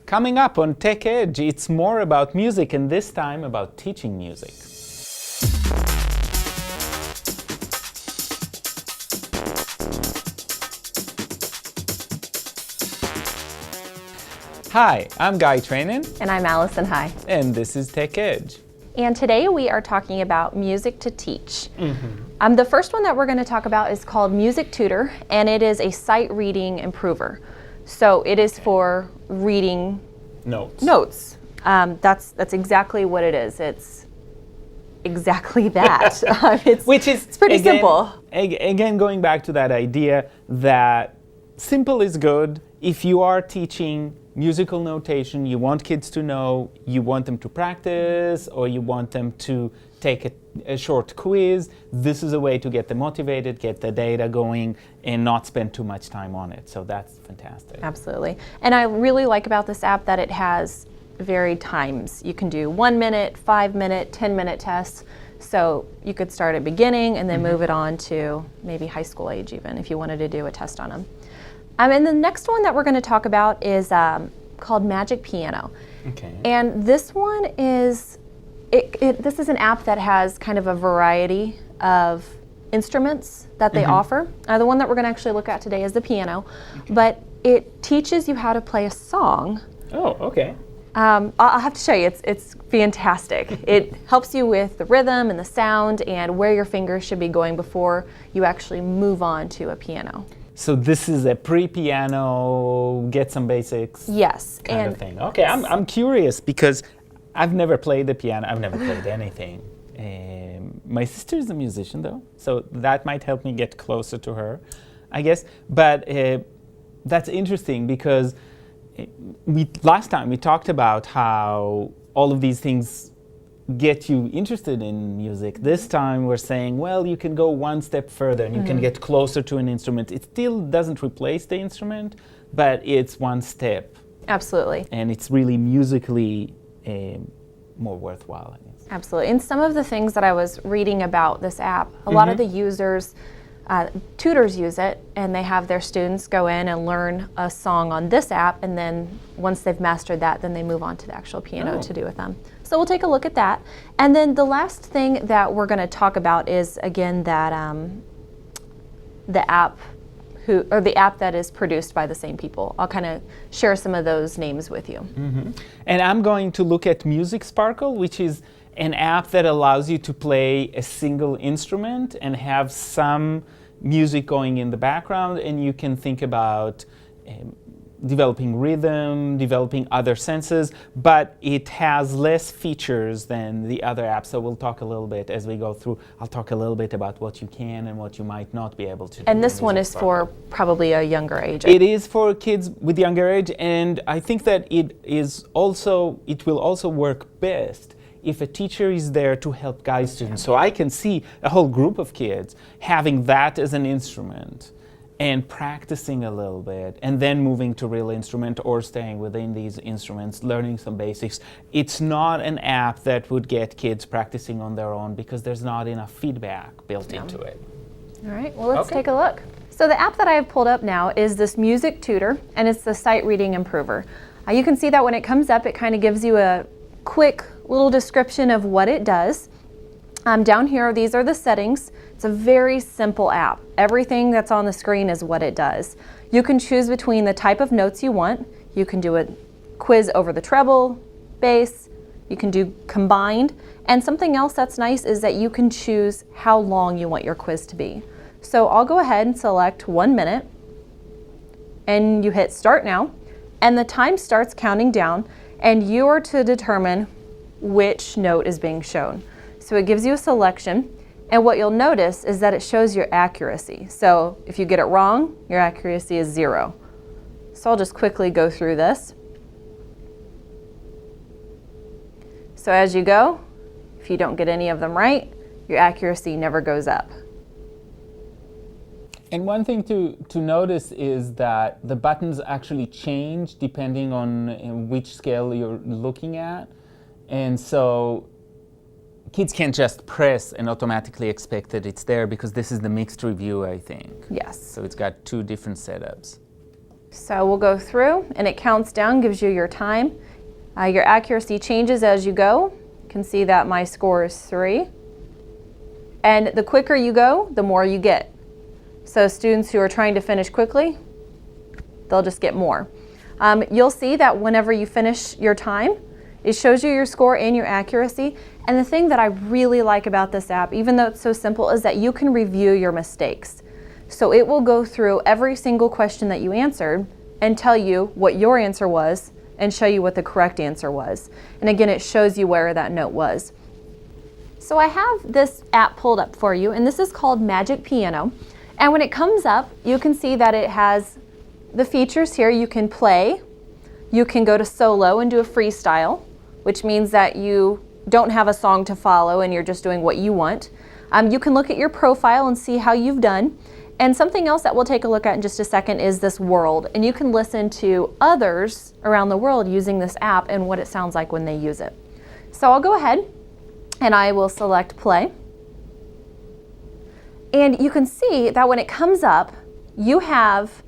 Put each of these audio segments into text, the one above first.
Coming up on Tech Edge, it's more about music, and this time about teaching music. Hi, I'm Guy Trainin. And I'm Allison High. And this is Tech Edge. And today we are talking about music to teach. The first one that we're going to talk about is called Music Tutor, and it is a sight reading improver. So it is for reading notes. That's exactly what it is. It's exactly that. It's pretty simple. Again, going back to that idea that simple is good. If you are teaching musical notation, you want kids to know, you want them to practice, or you want them to take a short quiz, this is a way to get them motivated, get the data going, and not spend too much time on it. So that's fantastic. Absolutely. And I really like about this app that it has varied times. You can do 1 minute, 5 minute, 10-minute tests. So you could start at beginning and then move it on to maybe high school age even if you wanted to do a test on them. And the next one that we're going to talk about is called Magic Piano. Okay. And this one is, this is an app that has kind of a variety of instruments that they offer. The one that we're going to actually look at today is the piano, but it teaches you how to play a song. Oh, okay. I'll have to show you, it's fantastic. It helps you with the rhythm and the sound and where your fingers should be going before you actually move on to a piano. So this is a pre-piano, get some basics kind of thing. Okay, I'm curious because I've never played the piano. I've never played anything. My sister is a musician though, so that might help me get closer to her, I guess. But that's interesting because last time we talked about how all of these things get you interested in music. This time we're saying, well, you can go one step further and you can get closer to an instrument. It still doesn't replace the instrument, but it's one step. Absolutely. And it's really musically more worthwhile, I guess. Absolutely. And some of the things that I was reading about this app, a lot of the users, tutors use it, and they have their students go in and learn a song on this app, and then once they've mastered that, then they move on to the actual piano to do with them. So we'll take a look at that. And then the last thing that we're going to talk about is, again, that the app that is produced by the same people. I'll kind of share some of those names with you. And I'm going to look at Music Sparkle, which is an app that allows you to play a single instrument and have some music going in the background, and you can think about developing rhythm, developing other senses, but it has less features than the other apps. So we'll talk a little bit as we go through. I'll talk a little bit about what you can and what you might not be able to do. And this one is for probably a younger age. It is for kids with younger age, and I think that it will also work best if a teacher is there to help guide students. So I can see a whole group of kids having that as an instrument and practicing a little bit, and then moving to real instrument or staying within these instruments, learning some basics. It's not an app that would get kids practicing on their own because there's not enough feedback built into it. All right, well, let's take a look. So the app that I have pulled up now is this Music Tutor, and it's the Sight Reading Improver. You can see that when it comes up, it kind of gives you a quick little description of what it does. Down here, these are the settings. It's a very simple app. Everything that's on the screen is what it does. You can choose between the type of notes you want. You can do a quiz over the treble, bass. You can do combined. And something else that's nice is that you can choose how long you want your quiz to be. So I'll go ahead and select 1 minute, and you hit start now, and the time starts counting down, and you are to determine which note is being shown. So it gives you a selection, and what you'll notice is that it shows your accuracy. So if you get it wrong, your accuracy is 0. So I'll just quickly go through this. So as you go, if you don't get any of them right, your accuracy never goes up. And one thing to notice is that the buttons actually change depending on which scale you're looking at. And so kids can't just press and automatically expect that it's there because this is the mixed review, I think. Yes. So it's got 2 different setups. So we'll go through and it counts down, gives you your time. Your accuracy changes as you go. You can see that my score is 3. And the quicker you go, the more you get. So students who are trying to finish quickly, they'll just get more. You'll see that whenever you finish your time, it shows you your score and your accuracy. And the thing that I really like about this app, even though it's so simple, is that you can review your mistakes. So it will go through every single question that you answered and tell you what your answer was and show you what the correct answer was. And again, it shows you where that note was. So I have this app pulled up for you, and this is called Magic Piano. And when it comes up, you can see that it has the features here. You can play, you can go to solo and do a freestyle, which means that you don't have a song to follow and you're just doing what you want. You can look at your profile and see how you've done. And something else that we'll take a look at in just a second is this world. And you can listen to others around the world using this app and what it sounds like when they use it. So I'll go ahead and I will select play. And you can see that when it comes up, you have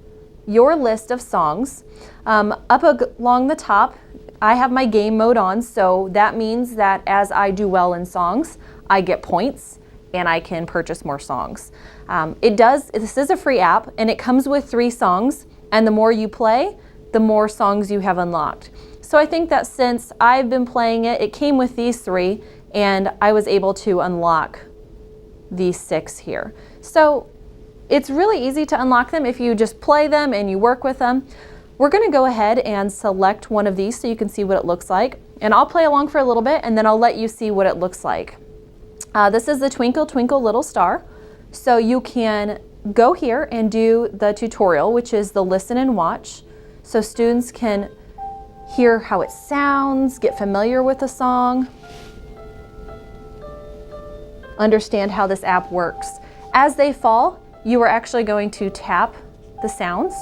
your list of songs. Up along the top, I have my game mode on, so that means that as I do well in songs, I get points and I can purchase more songs. This is a free app and it comes with 3 songs, and the more you play, the more songs you have unlocked. So I think that since I've been playing it, it came with these 3 and I was able to unlock these 6 here. So it's really easy to unlock them if you just play them and you work with them. We're gonna go ahead and select one of these so you can see what it looks like. And I'll play along for a little bit and then I'll let you see what it looks like. This is the Twinkle Twinkle Little Star. So you can go here and do the tutorial, which is the listen and watch. So students can hear how it sounds, get familiar with the song, understand how this app works. As they fall, you are actually going to tap the sounds.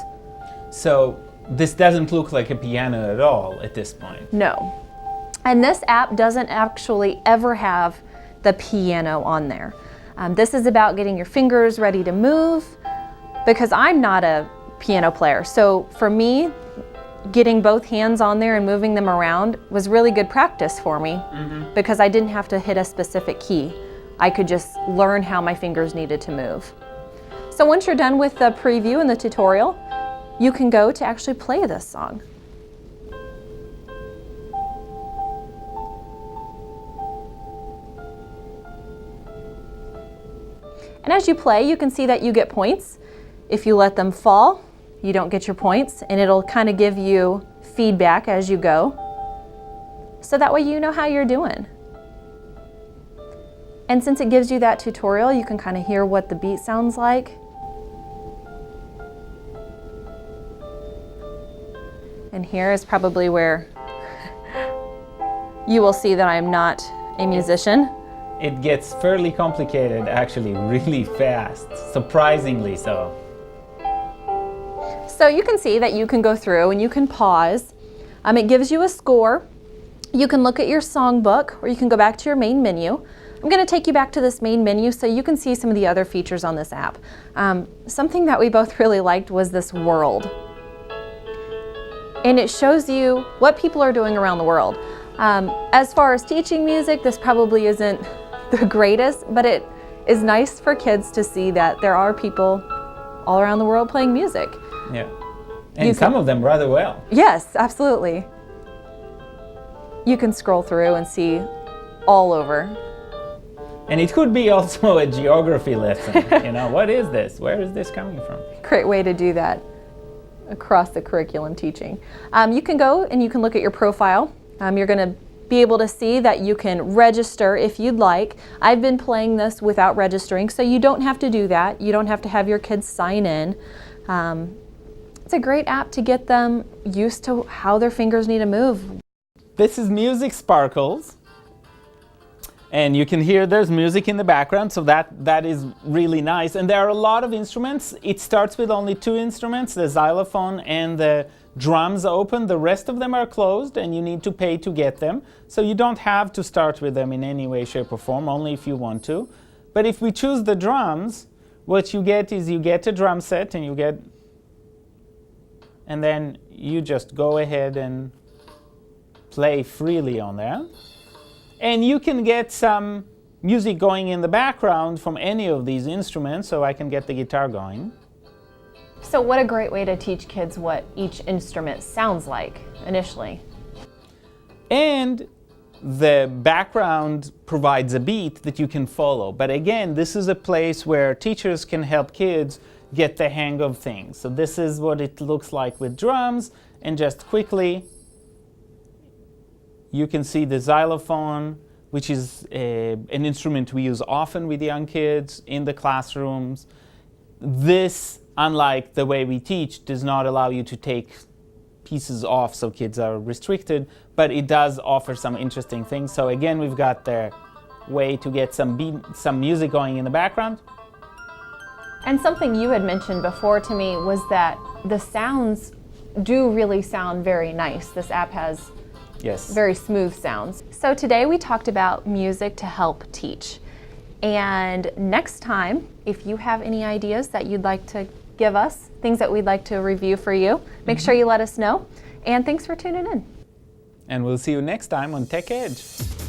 So this doesn't look like a piano at all at this point. No. And this app doesn't actually ever have the piano on there. This is about getting your fingers ready to move, because I'm not a piano player. So for me, getting both hands on there and moving them around was really good practice for me, because I didn't have to hit a specific key. I could just learn how my fingers needed to move. So once you're done with the preview and the tutorial, you can go to actually play this song. And as you play, you can see that you get points. If you let them fall, you don't get your points, and it'll kind of give you feedback as you go. So that way you know how you're doing. And since it gives you that tutorial, you can kind of hear what the beat sounds like. And here is probably where you will see that I'm not a musician. It gets fairly complicated, actually, really fast, surprisingly so. So you can see that you can go through and you can pause. It gives you a score. You can look at your songbook, or you can go back to your main menu. I'm going to take you back to this main menu so you can see some of the other features on this app. Something that we both really liked was this world. And it shows you what people are doing around the world. As far as teaching music, this probably isn't the greatest, but it is nice for kids to see that there are people all around the world playing music. Yeah, and some of them rather well. Yes, absolutely. You can scroll through and see all over. And it could be also a geography lesson. You know, what is this? Where is this coming from? Great way to do that across the curriculum teaching. You can go and you can look at your profile. You're going to be able to see that you can register if you'd like. I've been playing this without registering, so you don't have to do that. You don't have to have your kids sign in. It's a great app to get them used to how their fingers need to move. This is Music Sparkles. And you can hear there's music in the background, so that is really nice. And there are a lot of instruments. It starts with only 2 instruments, the xylophone and the drums open. The rest of them are closed, and you need to pay to get them. So you don't have to start with them in any way, shape, or form, only if you want to. But if we choose the drums, what you get is you get a drum set, and you get and then you just go ahead and play freely on there. And you can get some music going in the background from any of these instruments, so I can get the guitar going. So what a great way to teach kids what each instrument sounds like initially. And the background provides a beat that you can follow. But again, this is a place where teachers can help kids get the hang of things. So this is what it looks like with drums, and just quickly you can see the xylophone, which is an instrument we use often with young kids in the classrooms. This, unlike the way we teach, does not allow you to take pieces off so kids are restricted, but it does offer some interesting things. So again, we've got the way to get some music going in the background. And something you had mentioned before to me was that the sounds do really sound very nice. This app has very smooth sounds. So today we talked about music to help teach. And next time, if you have any ideas that you'd like to give us, things that we'd like to review for you, make sure you let us know. And thanks for tuning in. And we'll see you next time on Tech Edge.